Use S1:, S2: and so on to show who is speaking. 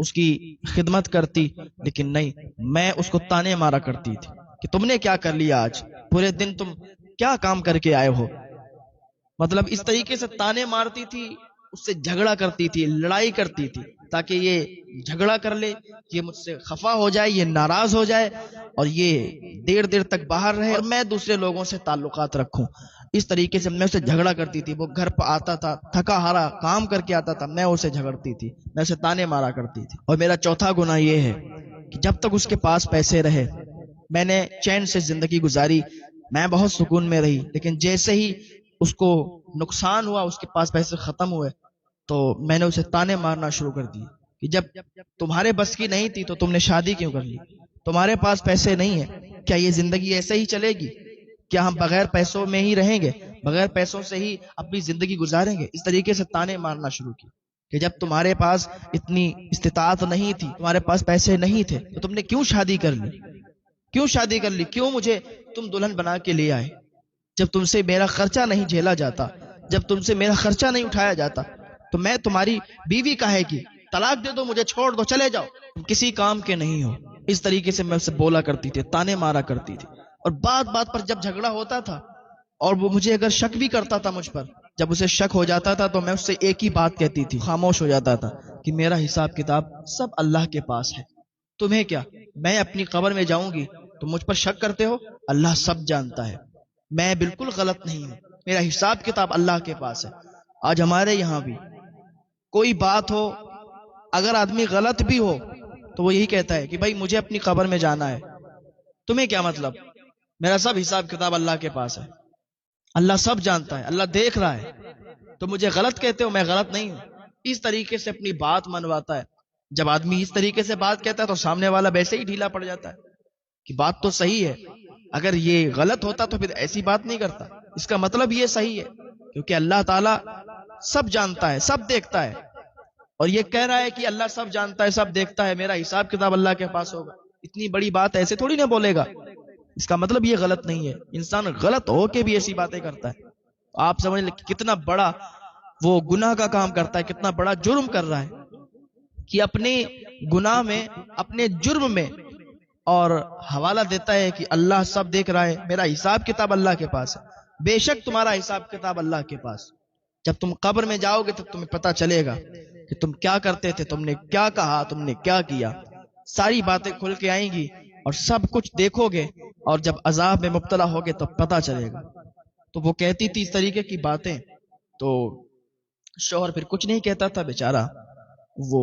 S1: اس کی خدمت کرتی، لیکن نہیں، میں اس کو تانے مارا کرتی تھی کہ تم نے کیا کر لیا، آج پورے دن تم کیا کام کر کے آئے ہو۔ مطلب اس طریقے سے تانے مارتی تھی، اس سے جھگڑا کرتی تھی، لڑائی کرتی تھی، تاکہ یہ جھگڑا کر لے، یہ مجھ سے خفا ہو جائے، یہ ناراض ہو جائے، اور یہ دیر دیر تک باہر رہے اور میں دوسرے لوگوں سے تعلقات رکھوں۔ اس طریقے سے میں اسے جھگڑا کرتی تھی۔ وہ گھر پہ آتا تھا تھکا ہارا کام کر کے آتا تھا، میں اسے جھگڑتی تھی، میں اسے تانے مارا کرتی تھی۔ اور میرا چوتھا گناہ یہ ہے کہ جب تک اس کے پاس پیسے رہے میں نے چین سے زندگی گزاری، میں بہت سکون میں رہی، لیکن جیسے ہی اس کو نقصان ہوا، اس کے پاس پیسے ختم ہوئے، تو میں نے اسے تانے مارنا شروع کر دیے کہ جب تمہارے بس کی نہیں تھی تو تم نے شادی کیوں کر لی؟ تمہارے پاس پیسے نہیں ہیں، کیا یہ زندگی ایسے ہی چلے گی؟ کیا ہم بغیر پیسوں میں ہی رہیں گے، بغیر پیسوں سے ہی اپنی زندگی گزاریں گے؟ اس طریقے سے تانے مارنا شروع کی کہ جب تمہارے پاس اتنی استطاعت نہیں تھی، تمہارے پاس پیسے نہیں تھے، تو تم نے کیوں شادی کر لی؟ کیوں شادی کر لی؟ کیوں مجھے تم دلہن بنا کے لے آئے؟ جب تم سے میرا خرچہ نہیں جھیلا جاتا، جب تم سے میرا خرچہ نہیں اٹھایا جاتا، تو میں تمہاری بیوی کہے گی؟ طلاق دے دو، مجھے چھوڑ دو، چلے جاؤ، تم کسی کام کے نہیں ہو۔ اس طریقے سے میں اسے بولا کرتی تھی، تانے مارا کرتی تھی۔ اور بات بات پر جب جھگڑا ہوتا تھا اور وہ مجھے اگر شک بھی کرتا تھا مجھ پر، جب اسے شک ہو جاتا تھا تو میں اس سے ایک ہی بات کہتی تھی، خاموش ہو جاتا تھا کہ میرا حساب کتاب سب اللہ کے پاس ہے، تمہیں کیا؟ میں اپنی قبر میں جاؤں گی، تم مجھ پر شک کرتے ہو؟ اللہ سب جانتا ہے، میں بالکل غلط نہیں ہوں، میرا حساب کتاب اللہ کے پاس ہے۔ آج ہمارے یہاں بھی کوئی بات ہو، اگر آدمی غلط بھی ہو تو وہ یہی کہتا ہے کہ بھائی مجھے اپنی قبر میں جانا ہے، تمہیں کیا مطلب؟ میرا سب حساب کتاب اللہ کے پاس ہے، اللہ سب جانتا ہے، اللہ دیکھ رہا ہے، تو مجھے غلط کہتے ہو، میں غلط نہیں ہوں۔ اس طریقے سے اپنی بات منواتا ہے۔ جب آدمی اس طریقے سے بات کہتا ہے تو سامنے والا ویسے ہی ڈھیلا پڑ جاتا ہے کہ بات تو صحیح ہے، اگر یہ غلط ہوتا تو پھر ایسی بات نہیں کرتا، اس کا مطلب یہ صحیح ہے، کیونکہ اللہ تعالیٰ سب جانتا ہے، سب دیکھتا ہے، اور یہ کہہ رہا ہے کہ اللہ سب جانتا ہے، سب دیکھتا ہے، میرا حساب کتاب اللہ کے پاس ہوگا۔ اتنی بڑی بات ایسے تھوڑی نہ بولے گا، اس کا مطلب یہ غلط نہیں ہے۔ انسان غلط ہو کے بھی ایسی باتیں کرتا ہے، آپ سمجھ لیں کتنا بڑا وہ گناہ کا کام کرتا ہے، کتنا بڑا جرم کر رہا ہے کہ اپنے گناہ میں، اپنے جرم میں، اور حوالہ دیتا ہے کہ اللہ سب دیکھ رہا ہے، میرا حساب کتاب اللہ کے پاس ہے۔ بے شک تمہارا حساب کتاب اللہ کے پاس، جب تم قبر میں جاؤ گے تب تمہیں پتہ چلے گا کہ تم کیا کرتے تھے، تم نے کیا کہا، تم نے کیا کیا، ساری باتیں کھل کے آئیں گی اور سب کچھ دیکھو گے، اور جب عذاب میں مبتلا ہوگے تو پتہ چلے گا۔ تو وہ کہتی تھی اس طریقے کی باتیں، تو شوہر پھر کچھ نہیں کہتا تھا بیچارہ، وہ